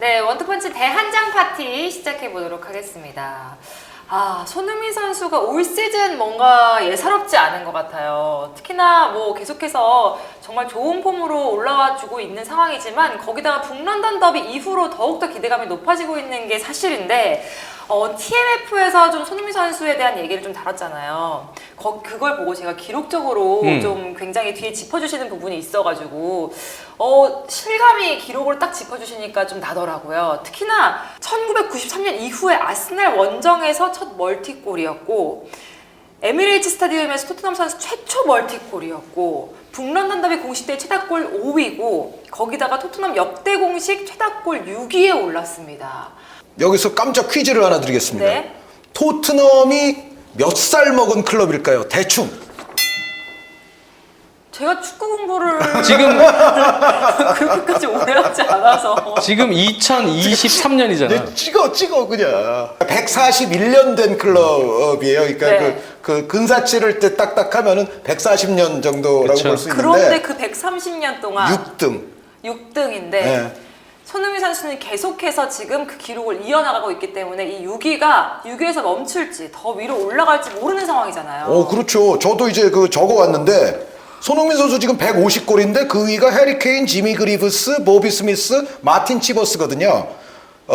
네, 원투펀치 대한장 파티 시작해보도록 하겠습니다. 손흥민 선수가 올 시즌 뭔가 예사롭지 않은 것 같아요. 특히나 뭐 계속해서 정말 좋은 폼으로 올라와주고 있는 상황이지만 거기다가 북런던 더비 이후로 더욱더 기대감이 높아지고 있는 게 사실인데 TMF에서 좀 손흥민 선수에 대한 얘기를 좀 다뤘잖아요. 그걸 보고 제가 기록적으로 좀 굉장히 뒤에 짚어주시는 부분이 있어가지고 실감이 기록으로 딱 짚어주시니까 좀 나더라고요. 특히나 1993년 이후에 아스날 원정에서 첫 멀티골이었고 에미레이츠 스타디움에서 토트넘 선수 최초 멀티골이었고 북런던 더비 공식대 최다골 5위고 거기다가 토트넘 역대 공식 최다골 6위에 올랐습니다. 여기서 깜짝 퀴즈를 하나 드리겠습니다. 네. 토트넘이 몇 살 먹은 클럽일까요? 대충. 제가 축구 공부를 지금 그렇게까지 오래 하지 않아서 지금 2023년이잖아. 찍어 그냥. 141년 된 클럽이에요. 그러니까 네. 그 근사치를 때 딱딱하면은 140년 정도라고 그쵸. 볼 수 있는데. 그런데 그 130년 동안 6등. 6등인데 네. 손흥민 선수는 계속해서 지금 그 기록을 이어나가고 있기 때문에 이 6위에서 멈출지 더 위로 올라갈지 모르는 상황이잖아요. 그렇죠. 저도 이제 적어 왔는데 손흥민 선수 지금 150골인데 그 위가 해리 케인, 지미 그리브스, 보비 스미스, 마틴 치버스거든요.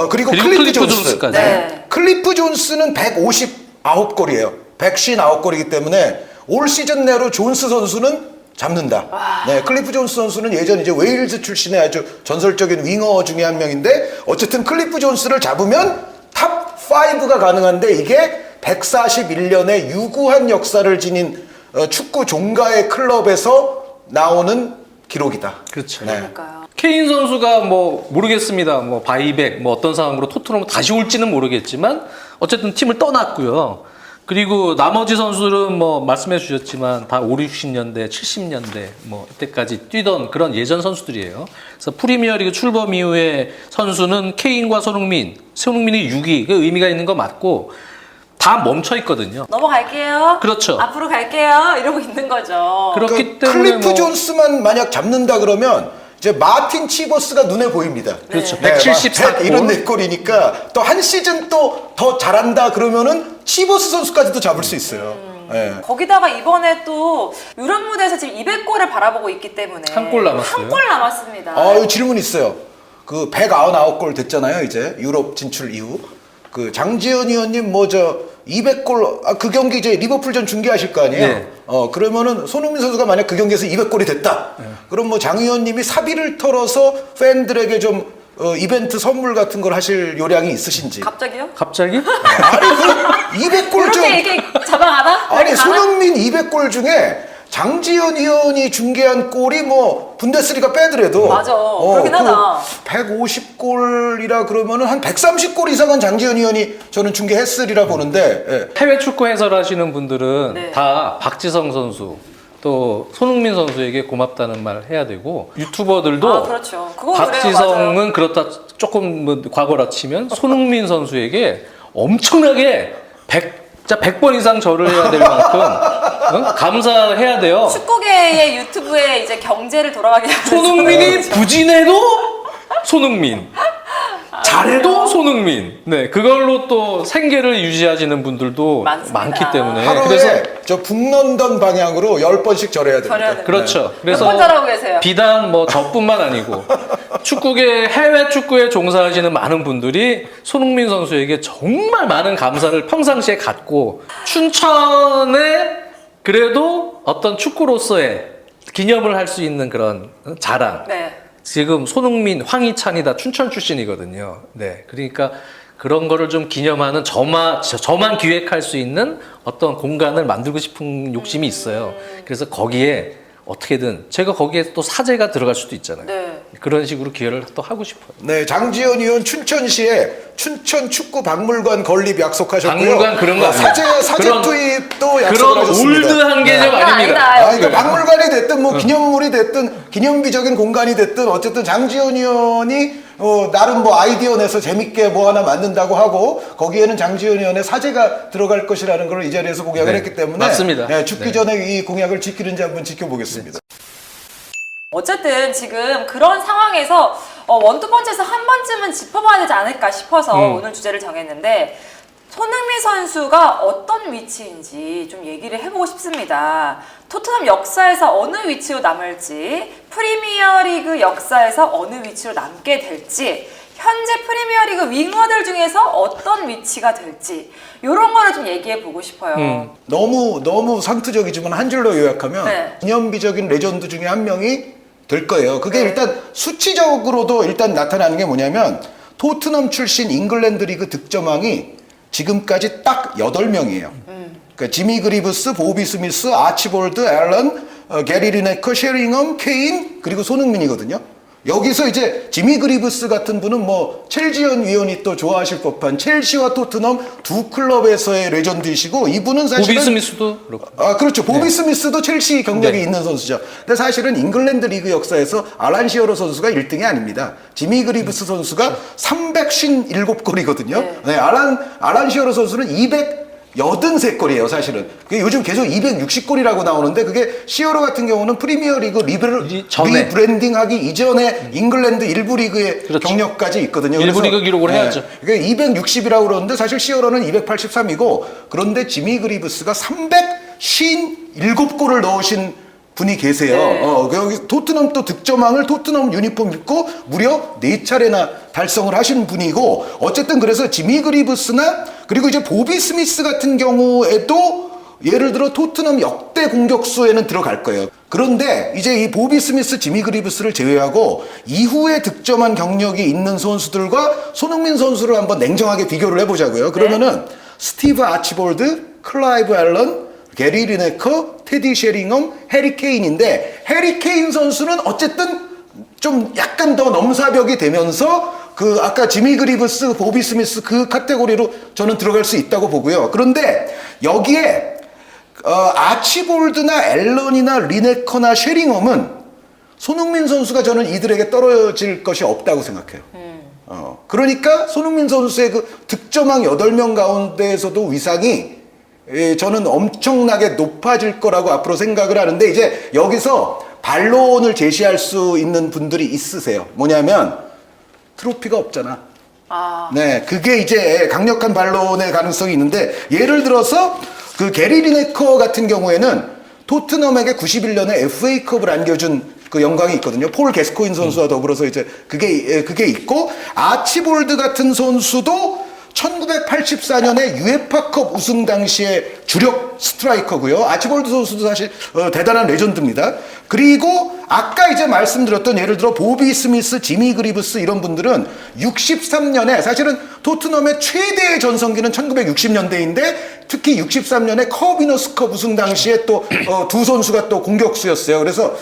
그리고 클리프 존스까지. 네. 클리프 존스는 159골이에요. 159골이기 때문에 올 시즌 내로 존스 선수는 잡는다. 네, 클리프 존스 선수는 예전 이제 웨일즈 출신의 아주 전설적인 윙어 중에 한 명인데 어쨌든 클리프 존스를 잡으면 탑 5가 가능한데 이게 141년의 유구한 역사를 지닌 축구 종가의 클럽에서 나오는 기록이다. 그렇죠. 네. 그러니까요. 케인 선수가 뭐 모르겠습니다. 뭐 바이백 뭐 어떤 상황으로 토트넘 다시 올지는 모르겠지만 어쨌든 팀을 떠났고요. 그리고 나머지 선수들은 뭐 말씀해 주셨지만 다 5, 60년대, 70년대 뭐 이때까지 뛰던 그런 예전 선수들이에요. 그래서 프리미어리그 출범 이후에 선수는 케인과 손흥민이 6위 그 의미가 있는 거 맞고 다 멈춰 있거든요. 넘어갈게요. 그렇죠. 앞으로 갈게요. 이러고 있는 거죠. 그렇기 때문에 클리프 존스만 만약 잡는다 그러면 이제 마틴 치버스가 눈에 보입니다. 그렇죠. 네. 174골. 174골이니까 또 한 시즌 또 더 잘한다 그러면은 치버스 선수까지도 잡을 수 있어요. 네. 거기다가 이번에 또 유럽 무대에서 지금 200골을 바라보고 있기 때문에 한골 남았어요. 한 골 남았습니다. 이 질문 있어요. 그 199골 됐잖아요, 이제 유럽 진출 이후. 그 장지현 의원님 200골 그 경기 이제 리버풀전 중계하실 거 아니에요? 네. 그러면은 손흥민 선수가 만약 그 경기에서 200골이 됐다. 그럼 장 의원님이 사비를 털어서 팬들에게 좀 이벤트 선물 같은 걸 하실 요량이 있으신지. 갑자기요? 갑자기? 아니 200골 중 그렇게 이렇게 자방하나? 아니 손흥민 200골 중에 장지현 의원이 중계한 골이 뭐 분데스리가 빼더라도 맞아. 그러긴 하다. 150골이라 그러면은 한 130골 이상은 장지현 의원이 저는 중계했으리라 보는데 예. 해외 축구 해설하시는 분들은 네. 다 박지성 선수 또 손흥민 선수에게 고맙다는 말 해야 되고 유튜버들도 그렇죠. 그거 박지성은 그렇다 조금 뭐 과거라 치면 손흥민 선수에게 엄청나게 100번 이상 절을 해야 될 만큼 감사해야 돼요. 축구계의 유튜브에 이제 경제를 돌아가게 하는 손흥민이 부진해도 손흥민, 잘해도 손흥민. 네, 그걸로 또 생계를 유지하시는 분들도 많습니다. 많기 때문에 하루에 그래서 저 북런던 방향으로 10번씩 절해야 됩니다. 절해야 됩니다. 그렇죠. 몇 그래서 번 잘하고 계세요? 비단 뭐 저뿐만 아니고 해외 축구에 종사하시는 많은 분들이 손흥민 선수에게 정말 많은 감사를 평상시에 갖고 춘천에 그래도 어떤 축구로서의 기념을 할 수 있는 그런 자랑. 네. 지금 손흥민, 황희찬이 다 춘천 출신이거든요. 네, 그러니까 그런 거를 좀 기념하는 저만 기획할 수 있는 어떤 공간을 만들고 싶은 욕심이 있어요. 그래서 거기에 어떻게든 제가 거기에 또 사제가 들어갈 수도 있잖아요. 네. 그런 식으로 기여를 또 하고 싶어요. 네, 장지현 의원 춘천시에 춘천 축구 박물관 건립 약속하셨고요. 박물관 그런 거 아니에요. 사제 그런- 투입도 약속을 그런 하셨습니다. 올드한 개념 그건 아닙니다. 아니다. 그러니까 박물관이 됐든 뭐 기념물이 됐든 기념비적인 공간이 됐든 어쨌든 장지현 의원이 나름 뭐 아이디어 내서 재밌게 뭐 하나 만든다고 하고 거기에는 장지현 의원의 사제가 들어갈 것이라는 걸 이 자리에서 공약을 네, 했기 때문에 맞습니다. 죽기 네. 전에 이 공약을 지키는지 한번 지켜보겠습니다. 어쨌든 지금 그런 상황에서 원투 펀치에서 한 번쯤은 짚어봐야 되지 않을까 싶어서 오늘 주제를 정했는데 손흥민 선수가 어떤 위치인지 좀 얘기를 해보고 싶습니다. 토트넘 역사에서 어느 위치로 남을지, 프리미어리그 역사에서 어느 위치로 남게 될지, 현재 프리미어리그 윙어들 중에서 어떤 위치가 될지 이런 거를 좀 얘기해 보고 싶어요. 너무 상투적이지만 한 줄로 요약하면 네. 기념비적인 레전드 중에 한 명이 될 거예요. 그게 일단 수치적으로도 일단 나타나는 게 뭐냐면 토트넘 출신 잉글랜드 리그 득점왕이 지금까지 딱 8명이에요. 그러니까 지미 그리브스, 보비 스미스, 아치볼드, 앨런, 게리 리네커, 셰링엄, 케인 그리고 손흥민이거든요. 여기서 이제 지미 그리브스 같은 분은 뭐 첼지연 위원이 또 좋아하실 법한 첼시와 토트넘 두 클럽에서의 레전드이시고 이분은 사실은 보비 스미스도 그렇고. 아 그렇죠. 보비 스미스도 첼시 경력이 네. 있는 선수죠. 근데 사실은 잉글랜드 리그 역사에서 알란 시어러 선수가 1등이 아닙니다. 지미 그리브스 선수가 357골이거든요. 네. 알란 시어러 선수는 283골이에요, 사실은. 그게 요즘 계속 260골이라고 나오는데 그게 시어러 같은 경우는 프리미어리그 리브랜딩하기 이전에 잉글랜드 일부 리그의 그렇죠. 경력까지 있거든요. 일부 리그 기록을 해야죠. 그게 260이라고 그러는데 사실 시어러는 283이고 그런데 지미 그리브스가 357골을 넣으신 분이 계세요. 네. 여기 토트넘 또 득점왕을 토트넘 유니폼 입고 무려 4차례나 달성을 하신 분이고 어쨌든 그래서 지미 그리브스나 그리고 이제 보비 스미스 같은 경우에도 예를 들어 토트넘 역대 공격수에는 들어갈 거예요. 그런데 이제 이 보비 스미스, 지미 그리브스를 제외하고 이후에 득점한 경력이 있는 선수들과 손흥민 선수를 한번 냉정하게 비교를 해보자고요. 그러면은 스티브 아치볼드, 클라이브 앨런, 게리 리네커, 테디 셰링엄, 해리 케인인데 해리 케인 선수는 어쨌든 좀 약간 더 넘사벽이 되면서 그 아까 지미 그리브스, 보비 스미스 그 카테고리로 저는 들어갈 수 있다고 보고요. 그런데 여기에 아치볼드나 앨런이나 리네커나 셰링엄은 손흥민 선수가 저는 이들에게 떨어질 것이 없다고 생각해요. 그러니까 손흥민 선수의 그 득점왕 8명 가운데에서도 위상이 저는 엄청나게 높아질 거라고 앞으로 생각을 하는데 이제 여기서 반론을 제시할 수 있는 분들이 있으세요. 뭐냐면 트로피가 없잖아. 네, 그게 이제 강력한 반론의 가능성이 있는데 예를 들어서 그 게리 리네커 같은 경우에는 토트넘에게 91년에 FA컵을 안겨준 그 영광이 있거든요. 폴 게스코인 선수와 더불어서 이제 그게 있고 아치볼드 같은 선수도 1984년에 유에파컵 우승 당시에 주력 스트라이커고요. 아치볼드 선수도 사실 대단한 레전드입니다. 그리고 아까 이제 말씀드렸던 예를 들어 보비 스미스, 지미 그리브스 이런 분들은 63년에 사실은 토트넘의 최대의 전성기는 1960년대인데 특히 63년에 커비너스컵 우승 당시에 또 두 선수가 또 공격수였어요. 그래서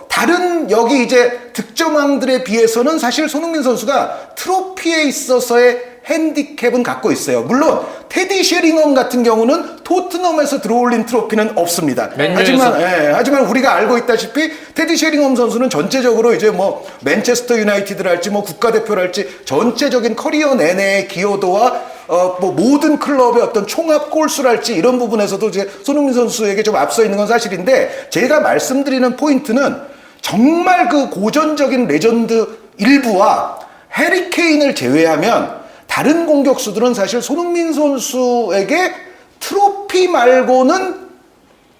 다른 여기 이제 득점왕들에 비해서는 사실 손흥민 선수가 트로피에 있어서의 핸디캡은 갖고 있어요. 물론 테디 셰링엄 같은 경우는 토트넘에서 들어올린 트로피는 없습니다. 하지만 우리가 알고 있다시피 테디 셰링엄 선수는 전체적으로 이제 뭐 맨체스터 유나이티드를 할지 뭐 국가대표를 할지 전체적인 커리어 내내의 기여도와 뭐 모든 클럽의 어떤 총합 골수랄지 이런 부분에서도 이제 손흥민 선수에게 좀 앞서 있는 건 사실인데 제가 말씀드리는 포인트는 정말 그 고전적인 레전드 일부와 해리 케인을 제외하면 다른 공격수들은 사실 손흥민 선수에게 트로피 말고는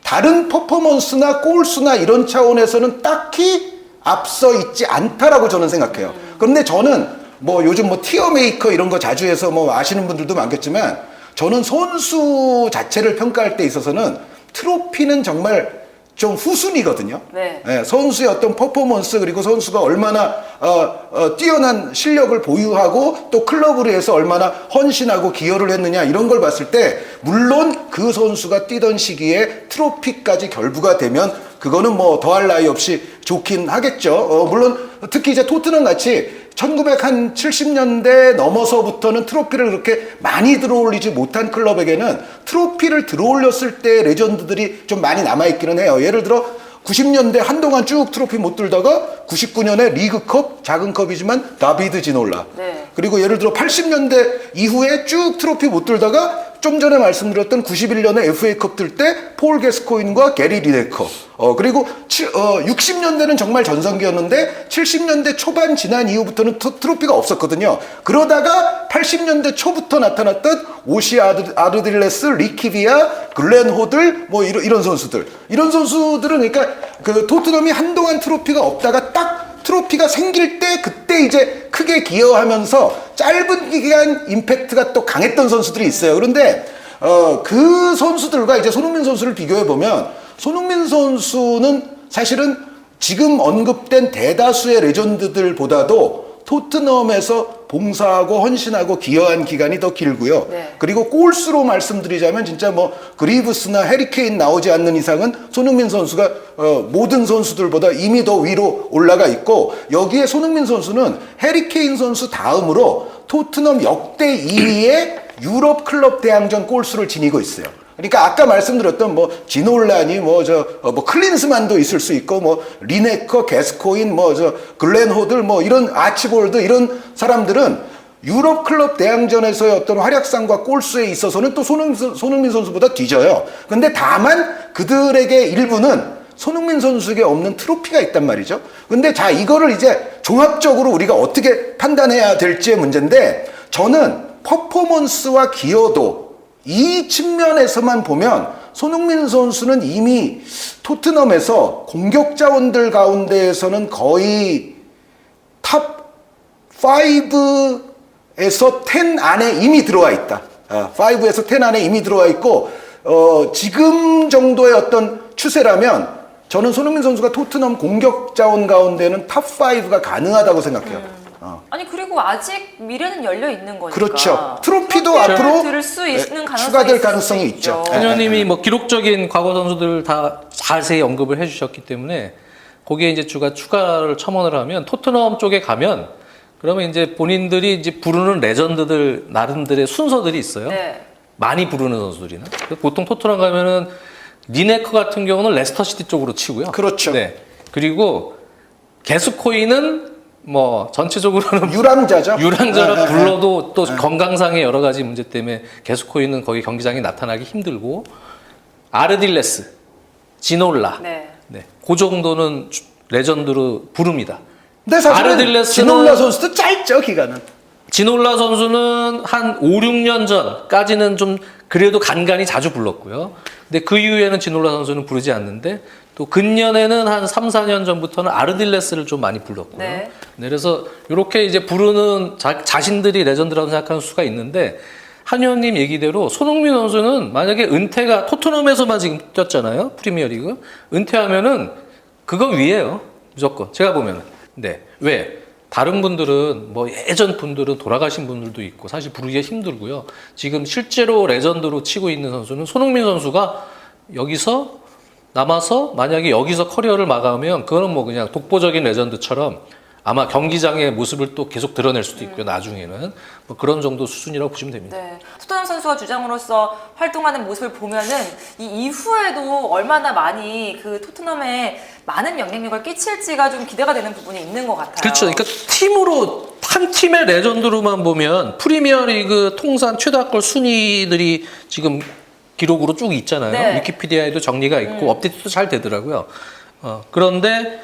다른 퍼포먼스나 골수나 이런 차원에서는 딱히 앞서 있지 않다라고 저는 생각해요. 그런데 저는 뭐 요즘 뭐 티어 메이커 이런 거 자주 해서 뭐 아시는 분들도 많겠지만 저는 선수 자체를 평가할 때 있어서는 트로피는 정말 좀 후순위거든요. 네. 선수의 어떤 퍼포먼스 그리고 선수가 얼마나 뛰어난 실력을 보유하고 또 클럽을 위해서 얼마나 헌신하고 기여를 했느냐 이런 걸 봤을 때 물론 그 선수가 뛰던 시기에 트로피까지 결부가 되면 그거는 뭐 더할 나위 없이 좋긴 하겠죠. 물론 특히 이제 토트넘 같이 1970년대 넘어서부터는 트로피를 그렇게 많이 들어올리지 못한 클럽에게는 트로피를 들어올렸을 때 레전드들이 좀 많이 남아있기는 해요. 예를 들어 90년대 한동안 쭉 트로피 못 들다가 99년에 리그컵, 작은 컵이지만 다비드 지놀라. 네. 그리고 예를 들어 80년대 이후에 쭉 트로피 못 들다가 좀 전에 말씀드렸던 91년에 FA컵 들 때 폴 게스코인과 게리 리네커. 그리고 60년대는 정말 전성기였는데 70년대 초반 지난 이후부터는 트로피가 없었거든요. 그러다가 80년대 초부터 나타났던 오시 아르딜레스, 리키비아, 글렌 호들 뭐 이런 선수들. 이런 선수들은 그러니까 그 토트넘이 한동안 트로피가 없다가 딱 트로피가 생길 때 그때 이제 크게 기여하면서 짧은 기간 임팩트가 또 강했던 선수들이 있어요. 그런데 그 선수들과 이제 손흥민 선수를 비교해 보면 손흥민 선수는 사실은 지금 언급된 대다수의 레전드들보다도 토트넘에서 봉사하고 헌신하고 기여한 기간이 더 길고요. 네. 그리고 골수로 말씀드리자면 진짜 뭐 그리브스나 해리케인 나오지 않는 이상은 손흥민 선수가 모든 선수들보다 이미 더 위로 올라가 있고, 여기에 손흥민 선수는 해리케인 선수 다음으로 토트넘 역대 2위의 유럽 클럽 대항전 골수를 지니고 있어요. 그러니까 아까 말씀드렸던 뭐 지놀라니 뭐 클린스만도 있을 수 있고 뭐 리네커, 게스코인, 글렌 호들 이런 아치볼드 이런 사람들은 유럽 클럽 대항전에서의 어떤 활약상과 골수에 있어서는 또 손흥민 선수보다 뒤져요. 근데 다만 그들에게 일부는 손흥민 선수에게 없는 트로피가 있단 말이죠. 근데 자, 이거를 이제 종합적으로 우리가 어떻게 판단해야 될지의 문제인데, 저는 퍼포먼스와 기여도 이 측면에서만 보면 손흥민 선수는 이미 토트넘에서 공격 자원들 가운데에서는 거의 탑 5에서 10 안에 이미 들어와 있다. 5에서 10 안에 이미 들어와 있고, 지금 정도의 어떤 추세라면 저는 손흥민 선수가 토트넘 공격 자원 가운데는 탑 5가 가능하다고 생각해요. 아니 그리고 아직 미래는 열려 있는 거니까. 그렇죠. 트로피도 트로피를 앞으로 들을 수 있는 가능성이 추가될 있을 가능성이 수 있죠. 한현님이 뭐 기록적인 과거 선수들 다 자세히 언급을 해주셨기 때문에 거기에 이제 추가를 첨언을 하면 토트넘 쪽에 가면 그러면 이제 본인들이 이제 부르는 레전드들 나름들의 순서들이 있어요. 네. 많이 부르는 선수들이나 보통 토트넘 가면은 리네커 같은 경우는 레스터시티 쪽으로 치고요. 그렇죠. 네. 그리고 게스코인은 뭐 전체적으로는 유랑자죠. 유랑자로 불러도 또 건강상의 여러 가지 문제 때문에 게스코인은 거기 경기장에 나타나기 힘들고, 아르딜레스, 지놀라, 네. 네, 그 정도는 레전드로 부릅니다. 근데 사실은 아르딜레스는- 지놀라 선수도 짧죠, 기간은. 지놀라 선수는 한 5, 6년 전까지는 좀 그래도 간간히 자주 불렀고요. 근데 그 이후에는 지놀라 선수는 부르지 않는데, 또 근년에는 한 3, 4년 전부터는 아르딜레스를 좀 많이 불렀고요. 네. 네, 그래서 이렇게 이제 부르는 자신들이 레전드라고 생각하는 수가 있는데, 한의원님 얘기대로 손흥민 선수는 만약에 은퇴가 토트넘에서만 지금 뛰었잖아요. 프리미어리그. 은퇴하면은 그거 위에요. 무조건. 제가 보면은. 네. 왜? 다른 분들은 뭐 예전 분들은 돌아가신 분들도 있고 사실 부르기가 힘들고요. 지금 실제로 레전드로 치고 있는 선수는 손흥민 선수가 여기서 남아서 만약에 여기서 커리어를 마감하면 그거는 뭐 그냥 독보적인 레전드처럼 아마 경기장의 모습을 또 계속 드러낼 수도 있고요. 나중에는 뭐 그런 정도 수준이라고 보시면 됩니다. 네. 토트넘 선수가 주장으로서 활동하는 모습을 보면은 이 이후에도 얼마나 많이 그 토트넘에 많은 영향력을 끼칠지가 좀 기대가 되는 부분이 있는 것 같아요. 그렇죠. 그러니까 팀으로 한 팀의 레전드로만 보면 프리미어리그 통산 최다골 순위들이 지금 기록으로 쭉 있잖아요. 네. 위키피디아에도 정리가 있고 업데이트도 잘 되더라고요. 그런데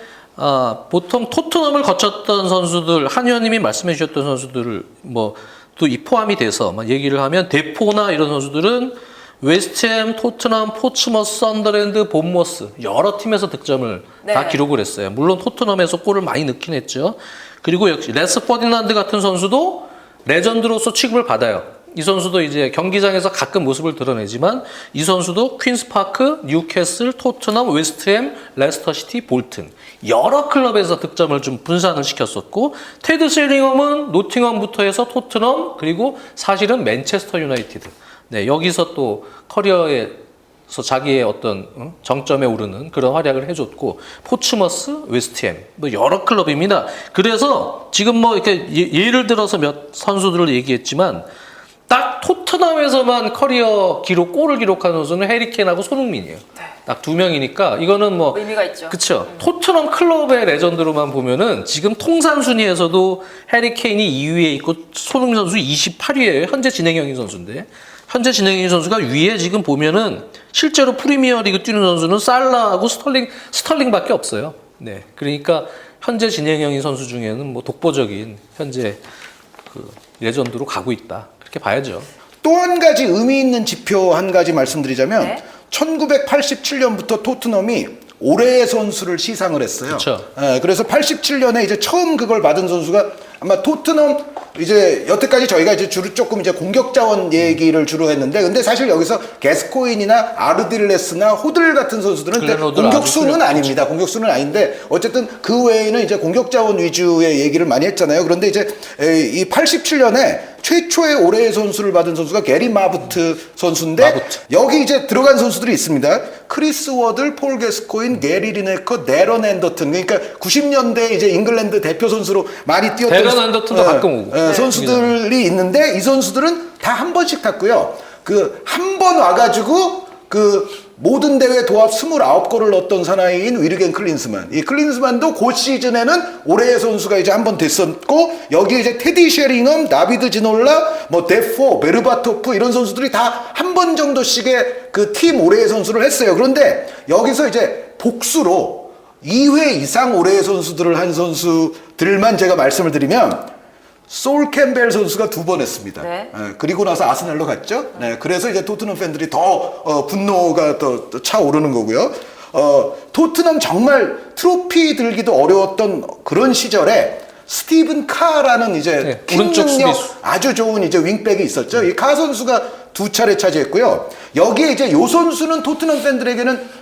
보통 토트넘을 거쳤던 선수들, 한의원님이 말씀해 주셨던 선수들을 뭐 또 이 포함이 돼서 막 얘기를 하면 데포나 이런 선수들은 웨스트햄, 토트넘, 포츠머스, 선더랜드, 본머스 여러 팀에서 득점을 네. 다 기록을 했어요. 물론 토트넘에서 골을 많이 넣긴 했죠. 그리고 역시 레스 퍼디난드 같은 선수도 레전드로서 취급을 받아요. 이 선수도 이제 경기장에서 가끔 모습을 드러내지만 이 선수도 퀸스파크, 뉴캐슬, 토트넘, 웨스트햄, 레스터시티, 볼튼 여러 클럽에서 득점을 좀 분산을 시켰었고, 테드 셰링엄은 노팅엄부터 해서 토트넘 그리고 사실은 맨체스터 유나이티드, 네, 여기서 또 커리어에서 자기의 어떤 정점에 오르는 그런 활약을 해줬고, 포츠머스, 웨스트햄 뭐 여러 클럽입니다. 그래서 지금 뭐 이렇게 예를 들어서 몇 선수들을 얘기했지만 딱 토트넘에서만 커리어 기록 골을 기록한 선수는 해리케인하고 손흥민이에요. 딱 두 명이니까 이거는 뭐 의미가 있죠. 그렇죠. 토트넘 클럽의 레전드로만 보면은 지금 통산 순위에서도 해리케인이 2위에 있고 손흥민 선수 28위예요. 현재 진행형인 선수인데 현재 진행형인 선수가 위에 지금 보면은 실제로 프리미어리그 뛰는 선수는 살라하고 스털링밖에 없어요. 네, 그러니까 현재 진행형인 선수 중에는 뭐 독보적인 현재 그 레전드로 가고 있다. 그렇게 봐야죠. 또 한 가지 의미 있는 지표 한 가지 말씀드리자면 네. 1987년부터 토트넘이 올해의 선수를 시상을 했어요. 그쵸. 예, 그래서 87년에 이제 처음 그걸 받은 선수가 아마 토트넘 이제 여태까지 저희가 이제 주로 조금 이제 공격 자원 얘기를 주로 했는데 근데 사실 여기서 게스코인이나 아르딜레스나 호들 같은 선수들은 글렌 호들 공격수는 아주 아닙니다. 공격수는 아닌데 어쨌든 그 외에는 이제 공격 자원 위주의 얘기를 많이 했잖아요. 그런데 이제 이 87년에 최초의 올해의 선수를 받은 선수가 게리 마부트 선수인데 마부트. 여기 이제 들어간 선수들이 있습니다. 크리스 워들, 폴 게스코인, 게리 리네커, 데런 앤더튼. 그러니까 90년대 이제 잉글랜드 대표 선수로 많이 뛰었던 데런 앤더튼도 가끔 오고. 선수들이 있는데 이 선수들은 다 한 번씩 탔고요. 그 한 번 와가지고 그 모든 대회 도합 29골을 넣었던 사나이인 위르겐 클린스만. 이 클린스만도 그 시즌에는 올해의 선수가 이제 한 번 됐었고 여기에 이제 테디 셰링엄, 나비드 지놀라, 뭐 데포, 베르바토프 이런 선수들이 다 한 번 정도씩의 그 팀 올해의 선수를 했어요. 그런데 여기서 이제 복수로 2회 이상 올해의 선수들을 한 선수들만 제가 말씀을 드리면 솔 캠벨 선수가 2번 했습니다. 네. 예, 그리고 나서 아스날로 갔죠. 네, 그래서 이제 토트넘 팬들이 더 분노가 더 차오르는 거고요. 토트넘 정말 트로피 들기도 어려웠던 그런 시절에 스티븐 카라는 이제 네, 팀 오른쪽 능력 수비수. 아주 좋은 이제 윙백이 있었죠. 이 카 선수가 2차례 차지했고요. 여기에 이제 요 선수는 토트넘 팬들에게는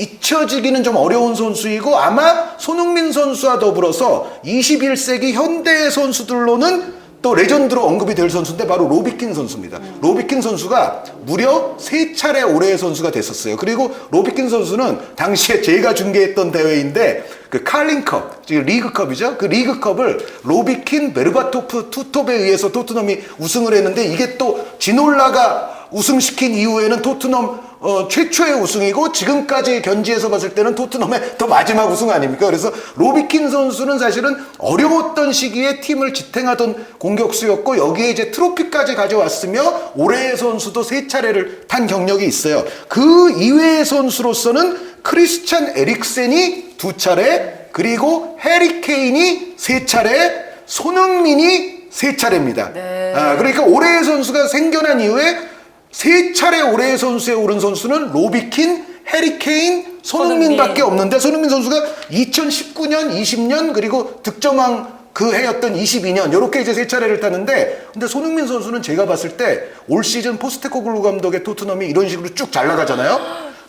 잊혀지기는 좀 어려운 선수이고 아마 손흥민 선수와 더불어서 21세기 현대 선수들로는 또 레전드로 언급이 될 선수인데 바로 로비킨 선수입니다. 로비킨 선수가 무려 3차례 올해의 선수가 됐었어요. 그리고 로비킨 선수는 당시에 제가 중계했던 대회인데 그 칼링컵, 즉 리그컵이죠. 그 리그컵을 로비킨, 베르바토프, 투톱에 의해서 토트넘이 우승을 했는데 이게 또 지놀라가 우승시킨 이후에는 토트넘 최초의 우승이고 지금까지 견지에서 봤을 때는 토트넘의 또 마지막 우승 아닙니까? 그래서 로비킨 선수는 사실은 어려웠던 시기에 팀을 지탱하던 공격수였고 여기에 이제 트로피까지 가져왔으며 올해의 선수도 3차례를 탄 경력이 있어요. 그 이외의 선수로서는 크리스찬 에릭센이 2차례 그리고 해리 케인이 3차례 손흥민이 3차례입니다. 네. 그러니까 올해의 선수가 생겨난 이후에 3차례 올해의 선수에 오른 선수는 로비킨, 해리케인, 손흥민밖에 없는데 손흥민 선수가 2019년, 20년 그리고 득점왕 그 해였던 22년 이렇게 이제 3차례를 탔는데 근데 손흥민 선수는 제가 봤을 때 올 시즌 포스테코글루 감독의 토트넘이 이런 식으로 쭉 잘 나가잖아요.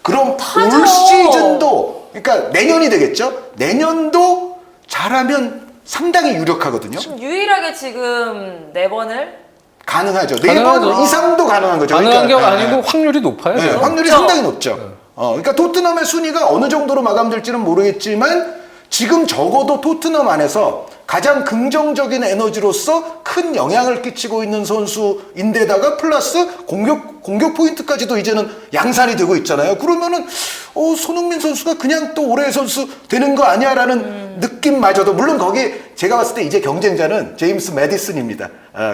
그럼 타죠. 올 시즌도 그러니까 내년이 되겠죠. 내년도 잘하면 상당히 유력하거든요. 지금 유일하게 지금 4번을 가능하죠. 가능하죠. 4번 이상도 가능한 거죠. 가능한 게 그러니까, 아니고 확률이 높아요. 네, 지금. 확률이 높죠. 상당히 높죠. 그러니까 토트넘의 순위가 어느 정도로 마감될지는 모르겠지만 지금 적어도 토트넘 안에서 가장 긍정적인 에너지로서 큰 영향을 끼치고 있는 선수인데다가 플러스 공격 포인트까지도 이제는 양산이 되고 있잖아요. 그러면은 손흥민 선수가 그냥 또 올해의 선수 되는 거 아니야라는 느낌마저도 물론 거기 제가 봤을 때 이제 경쟁자는 제임스 매디슨입니다.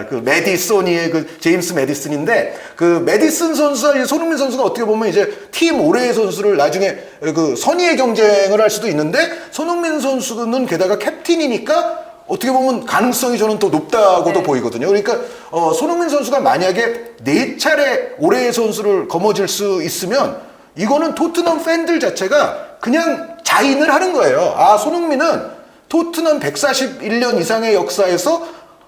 그 매디소니의 그 제임스 매디슨인데 그 매디슨 선수와 손흥민 선수가 어떻게 보면 이제 팀 올해의 선수를 나중에 그 선의의 경쟁을 할 수도 있는데 손흥민 선수는 게다가 캡틴이니까 어떻게 보면 가능성이 저는 더 높다고도 보이거든요. 그러니까 손흥민 선수가 만약에 4차례 올해의 선수를 거머쥘 수 있으면 이거는 토트넘 팬들 자체가 그냥 자인을 하는 거예요. 아, 손흥민은 토트넘 141년 이상의 역사에서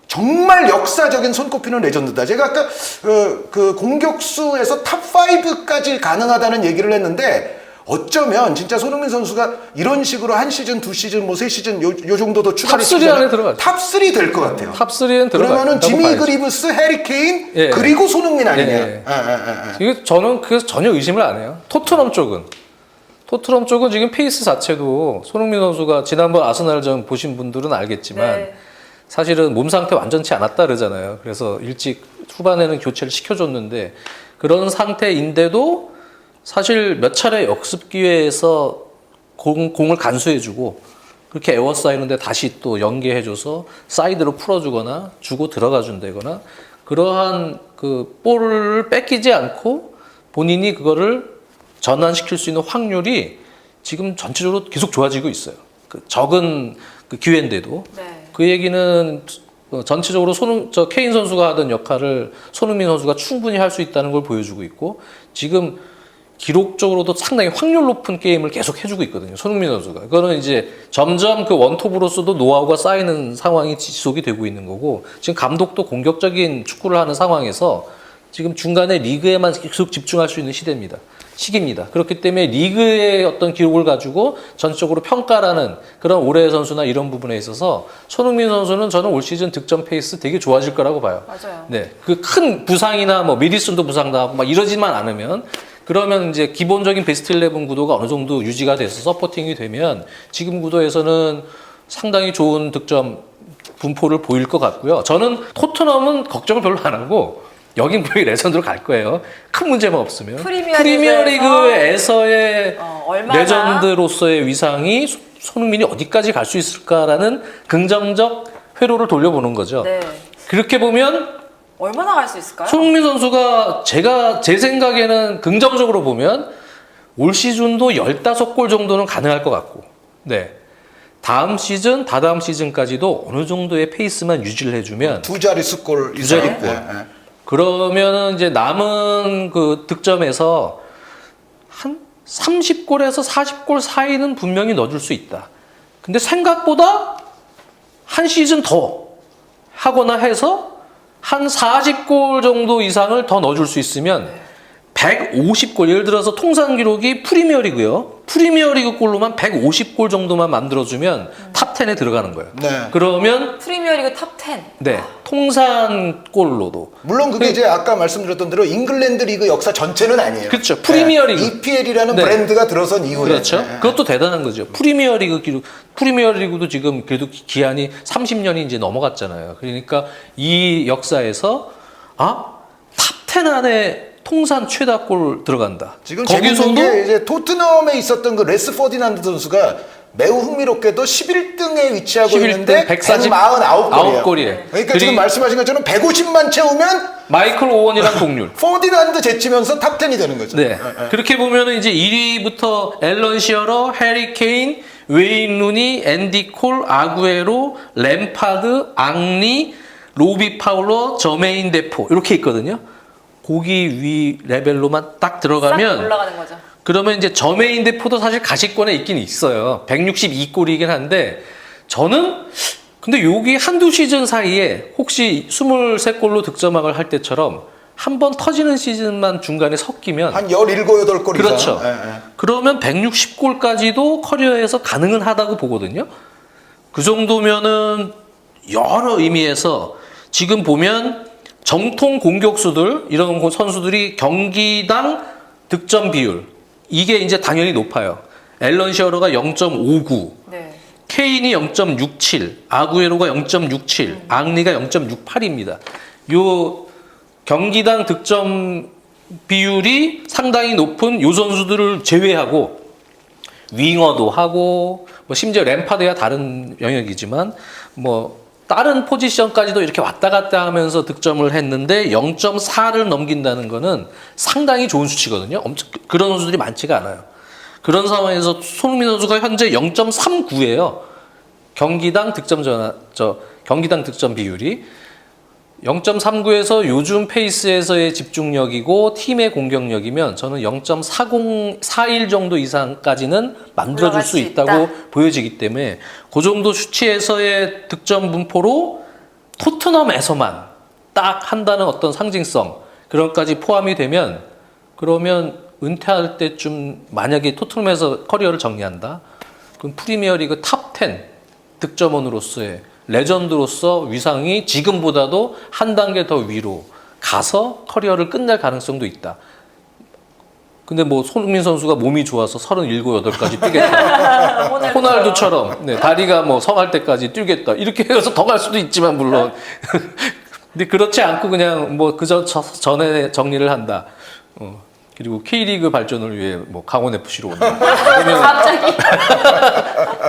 정말 역사적인 손꼽히는 레전드다. 제가 아까 그 공격수에서 탑5까지 가능하다는 얘기를 했는데 어쩌면 진짜 손흥민 선수가 이런 식으로 한 시즌, 2시즌, 뭐 3시즌 요 정도 더 추가를 탑3 안에 들어가죠. 탑3 될 것 같아요. 탑3엔 들어가요. 그러면은 지미 그리브스, 해리 케인, 예. 그리고 손흥민 아니냐. 예. 이게 저는 그래서 전혀 의심을 안 해요. 토트넘 쪽은 지금 페이스 자체도 손흥민 선수가 지난번 아스날전 보신 분들은 알겠지만 네. 사실은 몸 상태 완전치 않았다 그러잖아요. 그래서 일찍 후반에는 교체를 시켜줬는데 그런 상태인데도 사실 몇 차례 역습 기회에서 공을 간수해주고 그렇게 에워싸이는데 다시 또 연계해줘서 사이드로 풀어주거나 주고 들어가 준다거나 그러한 그 볼을 뺏기지 않고 본인이 그거를 전환시킬 수 있는 확률이 지금 전체적으로 계속 좋아지고 있어요. 그 적은 그 기회인데도. 네. 그 얘기는 전체적으로 케인 선수가 하던 역할을 손흥민 선수가 충분히 할 수 있다는 걸 보여주고 있고, 지금 기록적으로도 상당히 확률 높은 게임을 계속 해주고 있거든요. 손흥민 선수가. 그거는 이제 점점 그 원톱으로서도 노하우가 쌓이는 상황이 지속이 되고 있는 거고, 지금 감독도 공격적인 축구를 하는 상황에서 지금 중간에 리그에만 계속 집중할 수 있는 시기입니다. 그렇기 때문에 리그의 어떤 기록을 가지고 전적으로 평가라는 그런 올해의 선수나 이런 부분에 있어서 손흥민 선수는 저는 올 시즌 득점 페이스 되게 좋아질 거라고 봐요. 맞아요. 네. 그 큰 부상이나 뭐 미디슨도 부상 당하고 막 이러지만 않으면, 그러면 이제 기본적인 베스트 11 구도가 어느 정도 유지가 돼서 서포팅이 되면 지금 구도에서는 상당히 좋은 득점 분포를 보일 것 같고요. 저는 토트넘은 걱정을 별로 안 하고 여긴 분명히 레전드로 갈 거예요. 큰 문제만 없으면. 프리미어리그에서의 얼마나? 레전드로서의 위상이 손흥민이 어디까지 갈 수 있을까라는 긍정적 회로를 돌려보는 거죠. 네. 그렇게 보면 얼마나 갈 수 있을까요? 손흥민 선수가 제 생각에는 긍정적으로 보면 올 시즌도 15골 정도는 가능할 것 같고, 네. 다음 시즌, 다다음 시즌까지도 어느 정도의 페이스만 유지를 해주면 두 자릿수 골 두 자릿 이상. 골. 네. 그러면은 이제 남은 그 득점에서 한 30골에서 40골 사이는 분명히 넣어줄 수 있다. 근데 생각보다 한 시즌 더 하거나 해서 한 40골 정도 이상을 더 넣어줄 수 있으면 150골, 예를 들어서 통산 기록이 프리미어리그요. 프리미어리그 골로만 150골 정도만 만들어주면 탑 10에 들어가는 거예요. 네. 그러면 프리미어리그 탑 10. 네, 통산 골로도. 물론 그게 이제 아까 말씀드렸던 대로 잉글랜드 리그 역사 전체는 아니에요. 그렇죠. 프리미어리그. EPL이라는 네. 브랜드가 들어선 이후에. 그렇죠. 네. 그것도 대단한 거죠. 프리미어리그 기록, 프리미어리그도 지금 그래도 기한이 30년이 이제 넘어갔잖아요. 그러니까 이 역사에서 탑 10 안에 통산 최다골 들어간다. 지금 재밌는 게 이제 토트넘에 있었던 그 레스 퍼디난드 선수가 매우 흥미롭게도 11등에 위치하고 11등, 있는데 149골이에요. 149골이에요. 그러니까 지금 말씀하신 것처럼 150만 채우면 마이클 오원이랑 동률. 퍼디난드 제치면서 탑 10이 되는 거죠. 네. 그렇게 보면은 이제 1위부터 앨런 시어러, 해리 케인, 웨인 루니, 앤디 콜, 아구에로, 램파드, 앙리, 로비 파울러, 저메인 데포 이렇게 있거든요. 거기 위 레벨로만 딱 들어가면 싹 올라가는 거죠. 그러면 이제 저메인 데포도 사실 가시권에 있긴 있어요. 162골이긴 한데 저는 근데 여기 한두 시즌 사이에 혹시 23골로 득점왕을 할 때처럼 한 번 터지는 시즌만 중간에 섞이면 한 17, 8골 이상. 그렇죠. 예, 예. 그러면 160골까지도 커리어에서 가능은 하다고 보거든요. 그 정도면은 여러 의미에서 지금 보면 정통 공격수들 이런 선수들이 경기당 득점 비율 이게 이제 당연히 높아요. 앨런 시어러가 0.59, 네. 케인이 0.67, 아구에로가 0.67, 앙리가 0.68입니다. 요 경기당 득점 비율이 상당히 높은 요 선수들을 제외하고 윙어도 하고 뭐 심지어 램파드야 다른 영역이지만 뭐 다른 포지션까지도 이렇게 왔다 갔다 하면서 득점을 했는데 0.4를 넘긴다는 거는 상당히 좋은 수치거든요. 엄청 그런 선수들이 많지가 않아요. 그런 상황에서 손흥민 선수가 현재 0.39예요. 경기당 경기당 득점 비율이 0.39에서 요즘 페이스에서의 집중력이고 팀의 공격력이면 저는 0.41 정도 이상까지는 만들어줄 수 있다고 보여지기 때문에 그 정도 수치에서의 득점 분포로 토트넘에서만 딱 한다는 어떤 상징성 그런 것까지 포함이 되면 그러면 은퇴할 때쯤 만약에 토트넘에서 커리어를 정리한다 그럼 프리미어리그 탑 10 득점원으로서의 레전드로서 위상이 지금보다도 한 단계 더 위로 가서 커리어를 끝낼 가능성도 있다. 근데 뭐 손흥민 선수가 몸이 좋아서 37, 8까지 뛰겠다. 호날두처럼 네, 다리가 뭐 성할 때까지 뛰겠다. 이렇게 해서 더 갈 수도 있지만 물론. 근데 그렇지 않고 그냥 뭐 그저 전에 정리를 한다. 그리고 K리그 발전을 위해 뭐 강원 FC로 온다. 그러면 갑자기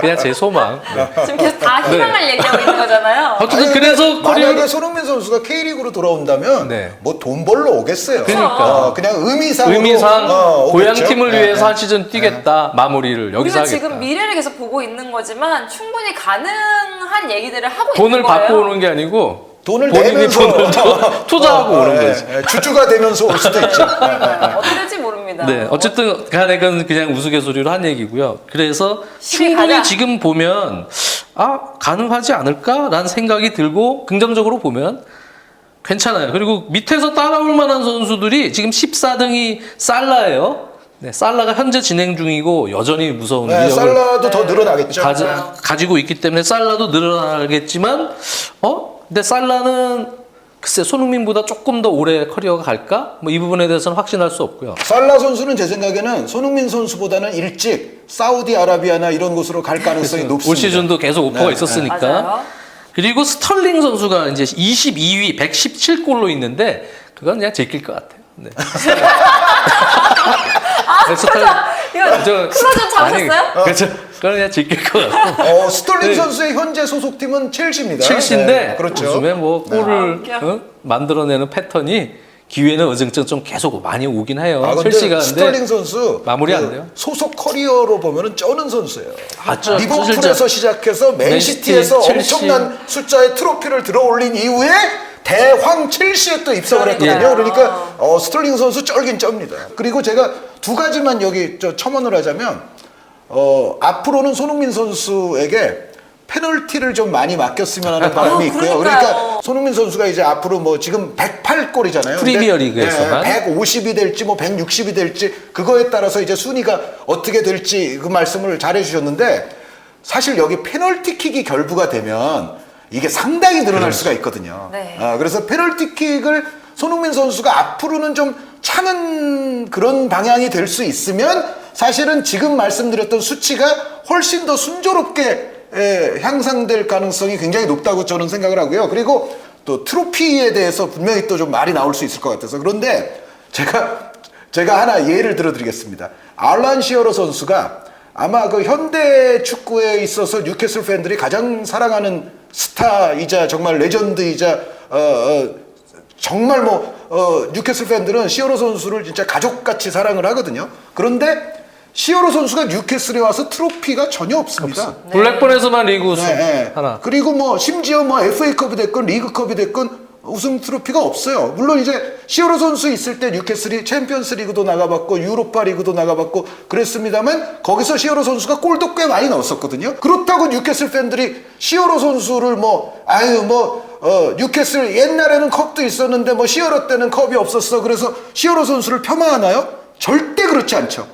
그냥 제 소망. 지금 계속 다 희망을 얘기하고 있는 거잖아요. 어쨌든 아니, 그래서 근데 만약에 커리어 손흥민 선수가 K리그로 돌아온다면 네. 뭐 돈 벌러 오겠어요. 그러니까. 그냥 의미상으로 의미상 고향 오겠죠. 팀을 네, 위해서 네. 한 시즌 뛰겠다. 마무리를 여기서 우리가 하겠다. 지금 미래를 계속 보고 있는 거지만 충분히 가능한 얘기들을 하고 돈을 있는 거예요. 받고 오는 게 아니고 돈을 본인이 내면서 돈을 투자하고 오는 거지. 주주가 되면서 올 수도 있죠. 그러니까요. 어떻게 될지 모릅니다. 네, 어쨌든 간에 그건 그냥 우스갯소리로 한 얘기고요. 그래서 시계 충분히 가자. 지금 보면 가능하지 않을까라는 생각이 들고 긍정적으로 보면 괜찮아요. 그리고 밑에서 따라올 만한 선수들이 지금 14등이 살라예요. 네, 살라가 현재 진행 중이고 여전히 무서운 네, 위력을 살라도 더 늘어나겠죠. 가지고 있기 때문에 살라도 늘어나겠지만 근데 살라는 글쎄 손흥민보다 조금 더 오래 커리어가 갈까? 뭐 이 부분에 대해서는 확신할 수 없고요. 살라 선수는 제 생각에는 손흥민 선수보다는 일찍 사우디아라비아나 이런 곳으로 갈 가능성이 높습니다. 올 시즌도 계속 오퍼가 네, 있었으니까. 맞아요. 그리고 스털링 선수가 이제 22위 117골로 있는데 그건 그냥 제낄 것 같아요. 네. 이거 클로즈 잡으셨어요? 그렇죠. 그건 그냥 제낄 것 같고. 스톨링 네. 선수의 현재 소속팀은 첼시입니다. 첼시인데 네, 그렇죠. 요즘에 뭐 골을 웃겨. 만들어내는 패턴이 기회는 어정쩡 좀 계속 많이 오긴 해요. 근데 첼시가 스톨링 근데 선수 마무리 안 돼요. 소속 커리어로 보면은 쩌는 선수예요. 저 리버풀에서 진짜 시작해서 맨시티, 맨시티에서 첼시. 엄청난 숫자의 트로피를 들어올린 이후에 대황 첼시에 또 입성을 했거든요. 그러니까요. 그러니까 스톨링 선수 쩔긴 쩝니다. 그리고 제가 두 가지만 여기 첨언을 하자면 앞으로는 손흥민 선수에게 페널티를 좀 많이 맡겼으면 하는 바람이 있고요. 그러니까요. 그러니까 손흥민 선수가 이제 앞으로 뭐 지금 108골이잖아요. 프리미어 리그에서만. 150이 될지 뭐 160이 될지 그거에 따라서 이제 순위가 어떻게 될지 그 말씀을 잘 해주셨는데 사실 여기 페널티킥이 결부가 되면 이게 상당히 늘어날 수가 있거든요. 네. 그래서 페널티킥을 손흥민 선수가 앞으로는 좀 차는 그런 방향이 될 수 있으면 사실은 지금 말씀드렸던 수치가 훨씬 더 순조롭게 향상될 가능성이 굉장히 높다고 저는 생각을 하고요. 그리고 또 트로피에 대해서 분명히 또 좀 말이 나올 수 있을 것 같아서 그런데 제가 하나 예를 들어드리겠습니다. 알란 시어러 선수가 아마 그 현대 축구에 있어서 뉴캐슬 팬들이 가장 사랑하는 스타이자 정말 레전드이자 정말 뉴캐슬 팬들은 시어러 선수를 진짜 가족같이 사랑을 하거든요. 그런데 시어러 선수가 뉴캐슬에 와서 트로피가 전혀 없습니다. 블랙본에서만 리그 우승 네. 하나. 그리고 뭐 심지어 뭐 FA컵이 됐건 리그컵이 됐건 우승 트로피가 없어요. 물론 이제 시어러 선수 있을 때 뉴캐슬이 챔피언스 리그도 나가봤고 유로파 리그도 나가봤고 그랬습니다만 거기서 시어러 선수가 골도 꽤 많이 넣었었거든요. 그렇다고 뉴캐슬 팬들이 시어러 선수를 뉴캐슬 옛날에는 컵도 있었는데 뭐 시어러 때는 컵이 없었어. 그래서 시어러 선수를 폄하하나요? 절대 그렇지 않죠.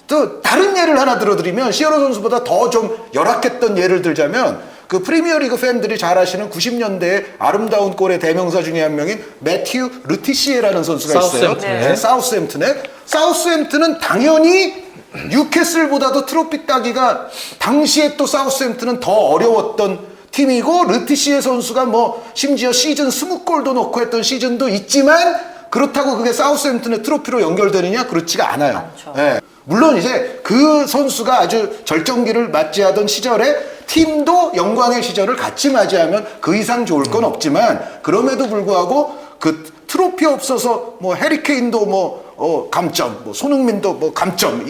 또 다른 예를 하나 들어드리면 시어러 선수보다 더 좀 열악했던 예를 들자면 그 프리미어리그 팬들이 잘 아시는 90년대의 아름다운 골의 대명사 중에 한 명인 매튜 르티시에라는 선수가 있어요. 사우스햄튼에. 사우스햄튼에. 사우스햄튼은 당연히 뉴캐슬보다도 트로피 따기가 당시에 또 사우스햄튼은 더 어려웠던 팀이고 르티시에 선수가 뭐 심지어 시즌 20골도 넣고 했던 시즌도 있지만 그렇다고 그게 사우스햄튼의 트로피로 연결되느냐? 그렇지가 않아요. 예. 물론 이제 그 선수가 아주 절정기를 맞이하던 시절에 팀도 영광의 시절을 같이 맞이하면 그 이상 좋을 건 없지만 그럼에도 불구하고 그 트로피 없어서 뭐 해리케인도 감점, 뭐 손흥민도 뭐 감점.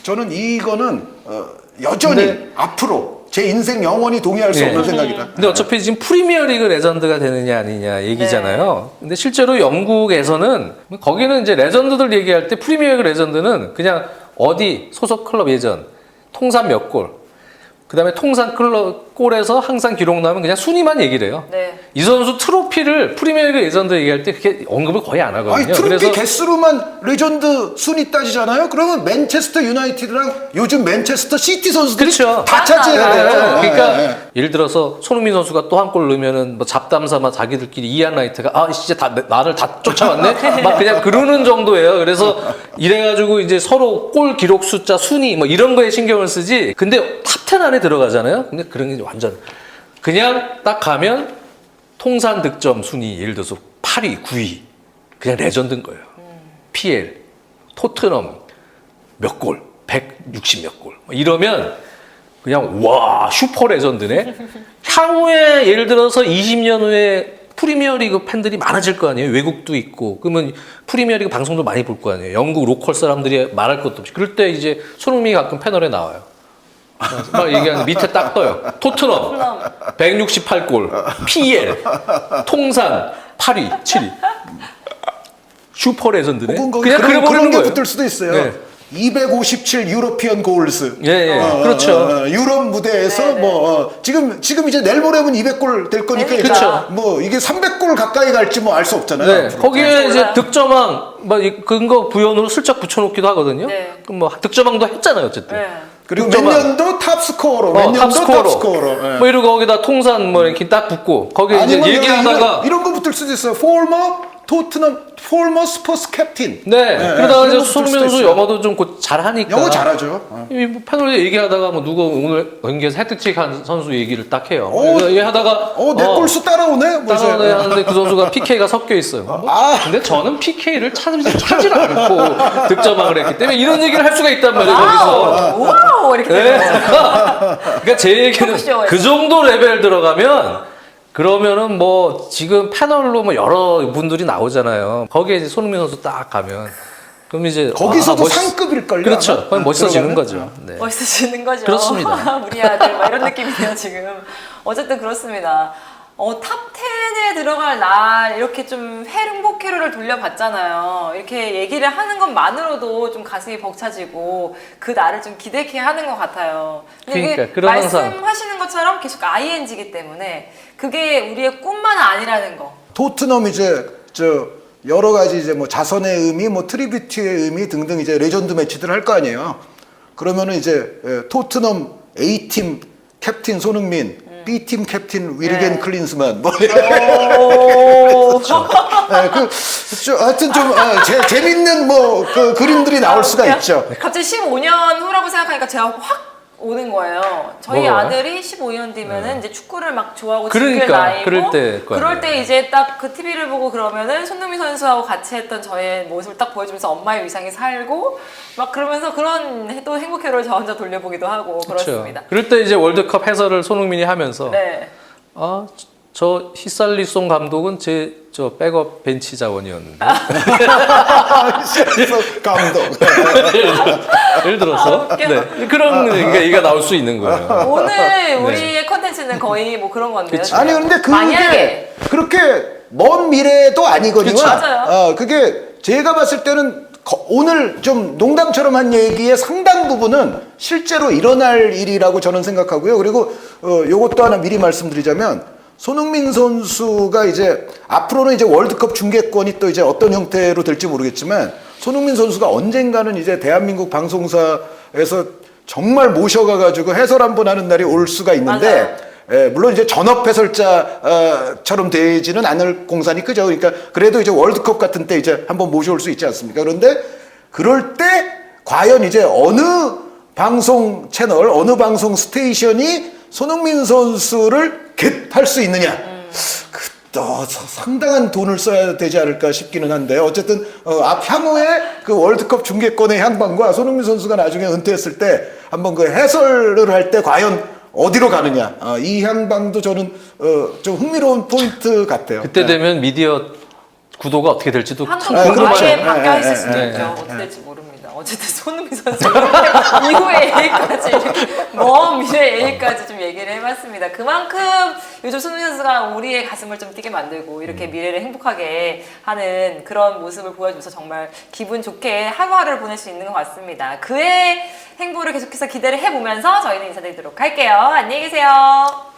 저는 이거는 여전히 근데- 앞으로 제 인생 영원히 동의할 수 네. 없는 생각이다. 근데 어차피 지금 프리미어리그 레전드가 되느냐 아니냐 얘기잖아요. 근데 실제로 영국에서는 거기는 이제 레전드들 얘기할 때 프리미어리그 레전드는 그냥 어디 소속 클럽 예전 통산 몇 골, 그다음에 통산 클럽 골에서 항상 기록 나오면 그냥 순위만 얘기를 해요. 네. 이 선수 트로피를 프리미어리그 레전드 얘기할 때 그렇게 언급을 거의 안 하거든요. 아니 트로피 그래서 개수로만 레전드 순위 따지잖아요. 그러면 맨체스터 유나이티드랑 요즘 맨체스터 시티 선수들이 그렇죠. 다 차지해야 돼요. 그러니까 네, 네. 예를 들어서 손흥민 선수가 또 한 골 넣으면은 뭐 잡담삼아 자기들끼리 이안 라이트가 진짜 나를 다 쫓아왔네 막 그냥 그러는 정도예요. 그래서 이래가지고 이제 서로 골 기록 숫자 순위 뭐 이런 거에 신경을 쓰지. 근데 탑10 안에 들어가잖아요. 근데 그런 게 완전 그냥 딱 가면 통산 득점 순위 예를 들어서 8위, 9위 그냥 레전드인 거예요. PL 토트넘 몇 골, 160 몇 골. 이러면 그냥 와 슈퍼 레전드네. 향후에 예를 들어서 20년 후에 프리미어리그 팬들이 많아질 거 아니에요. 외국도 있고 그러면 프리미어리그 방송도 많이 볼 거 아니에요. 영국 로컬 사람들이 말할 것도 없이. 그럴 때 이제 손흥민이 가끔 패널에 나와요. 막 얘기하는데 밑에 딱 떠요. 토트넘 168골, PL 통산 8위, 7위. 슈퍼 레전드네. 혹은 그냥 그런 그려버리는 게 거예요. 붙을 수도 있어요. 네. 257 유로피언 골스. 예, 예. 그렇죠. 유럽 무대에서 네, 네. 지금 이제 내일 모레면 200골 될 거니까 이제 그렇죠. 뭐 이게 300골 가까이 갈지 뭐 알 수 없잖아요. 네, 거기에 이제 득점왕 뭐 근거 부연으로 슬쩍 붙여놓기도 하거든요. 네. 그럼 뭐 득점왕도 했잖아요, 어쨌든. 네. 그리고 득점왕. 몇 년도 탑스코어로, 몇 년도 탑스코어로. 예. 뭐 이러고 거기다 통산 뭐 이렇게 딱 붙고 거기에 이제 아니면 얘기하다가 이런 거 붙을 수도 있어요. 포머 스포츠 캡틴. 네, 그러다가 그런 이제 거 붙을 손흥민 수도 선수 있어요. 영어도 좀 곧 잘하니까 영어 잘하죠. 이 패널에 얘기하다가 뭐 누가 오늘 경기에서 해트트릭 한 선수 얘기를 딱 해요. 어, 그래서 얘기하다가 내 골수 따라오네. 뭐 이제. 따라오네 하는데 그 선수가 PK가 섞여 있어요. 근데 저는 PK를 찾질 않고 득점왕을 했기 때문에 이런 얘기를 할 수가 있단 말이에요. 거기서. 와우 이렇게 네. 되는 거죠. 그러니까 제 얘기는 토크쇼에서. 그 정도 레벨 들어가면 그러면은 뭐 지금 패널로 뭐 여러 분들이 나오잖아요. 거기에 이제 손흥민 선수 딱 가면 그럼 이제 거기서도 멋있- 상급일걸요. 그렇죠. 아마? 그럼 멋있어지는 들어가면? 거죠. 네. 멋있어지는 거죠. 그렇습니다. 우리 아들 막 이런 느낌이에요 지금. 어쨌든 그렇습니다. 탑 10에 들어갈 날 이렇게 좀 행복회로를 돌려봤잖아요. 이렇게 얘기를 하는 것만으로도 좀 가슴이 벅차지고 그 날을 좀 기대케 하는 것 같아요. 근데 그러니까, 이게 그런 항상- 말씀하시는 것처럼 계속 ING이기 때문에 그게 우리의 꿈만 아니라는 거. 토트넘 이제 여러 가지 이제 뭐 자선의 의미, 뭐 트리뷰트의 의미 등등 이제 레전드 매치들을 할 거 아니에요. 그러면은 이제 토트넘 A팀 캡틴 손흥민, B팀 캡틴 위르겐 네. 클린스만 뭐 오. 하여튼 좀 재밌는 뭐 그 그림들이 나올 수가 있죠. 갑자기 15년 후라고 생각하니까 제가 확 오는 거예요. 저희 뭐가요? 아들이 15년 뒤면은 이제 축구를 막 좋아하고 그러니까, 즐길 나이고 그럴 때 거예요. 그럴 때 이제 딱 그 TV를 보고 그러면은 손흥민 선수하고 같이 했던 저의 모습을 딱 보여주면서 엄마의 위상이 살고 막 그러면서 그런 또 행복회로를 저 혼자 돌려보기도 하고 그렇습니다. 그럴 때 이제 월드컵 해설을 손흥민이 하면서 네. 저 히살리송 감독은 저 백업 벤치 자원이었는데 감독. 예를 들어서 웃겨. 네. 그런 얘기가 나올 수 있는 거예요. 오늘 우리의 컨텐츠는 거의 뭐 그런 건데요. 그치. 아니 근데 그게 만약에 그렇게 먼 미래도 아니거든요. 그쵸, 맞아요. 그게 제가 봤을 때는 오늘 좀 농담처럼 한 얘기의 상당 부분은 실제로 일어날 일이라고 저는 생각하고요. 그리고 요것도 하나 미리 말씀드리자면 손흥민 선수가 이제 앞으로는 이제 월드컵 중계권이 또 이제 어떤 형태로 될지 모르겠지만 손흥민 선수가 언젠가는 이제 대한민국 방송사에서 정말 모셔가가지고 해설 한번 하는 날이 올 수가 있는데 맞아요. 물론 이제 전업 해설자처럼 되지는 않을 공산이 크죠. 그러니까 그래도 이제 월드컵 같은 때 이제 한번 모셔올 수 있지 않습니까? 그런데 그럴 때 과연 이제 어느 방송 채널, 어느 방송 스테이션이 손흥민 선수를 겟할 수 있느냐? 상당한 돈을 써야 되지 않을까 싶기는 한데 어쨌든 향후에 그 월드컵 중계권의 향방과 손흥민 선수가 나중에 은퇴했을 때 한번 그 해설을 할 때 과연 어디로 가느냐 이 향방도 저는 좀 흥미로운 포인트 같아요. 그때 되면 미디어 구도가 어떻게 될지도 참 한국 궁금하죠. 아예 바뀌어 있을 수도 네, 있죠. 네, 어떻게 될지 모릅니다. 어쨌든 손흥민 선수 이후의 A까지 이렇게 먼 미래 A까지 좀 얘기를 해봤습니다. 그만큼 요즘 손흥민 선수가 우리의 가슴을 좀 뛰게 만들고 이렇게 미래를 행복하게 하는 그런 모습을 보여줘서 정말 기분 좋게 하루하루를 보낼 수 있는 것 같습니다. 그의 행보를 계속해서 기대를 해보면서 저희는 인사드리도록 할게요. 안녕히 계세요.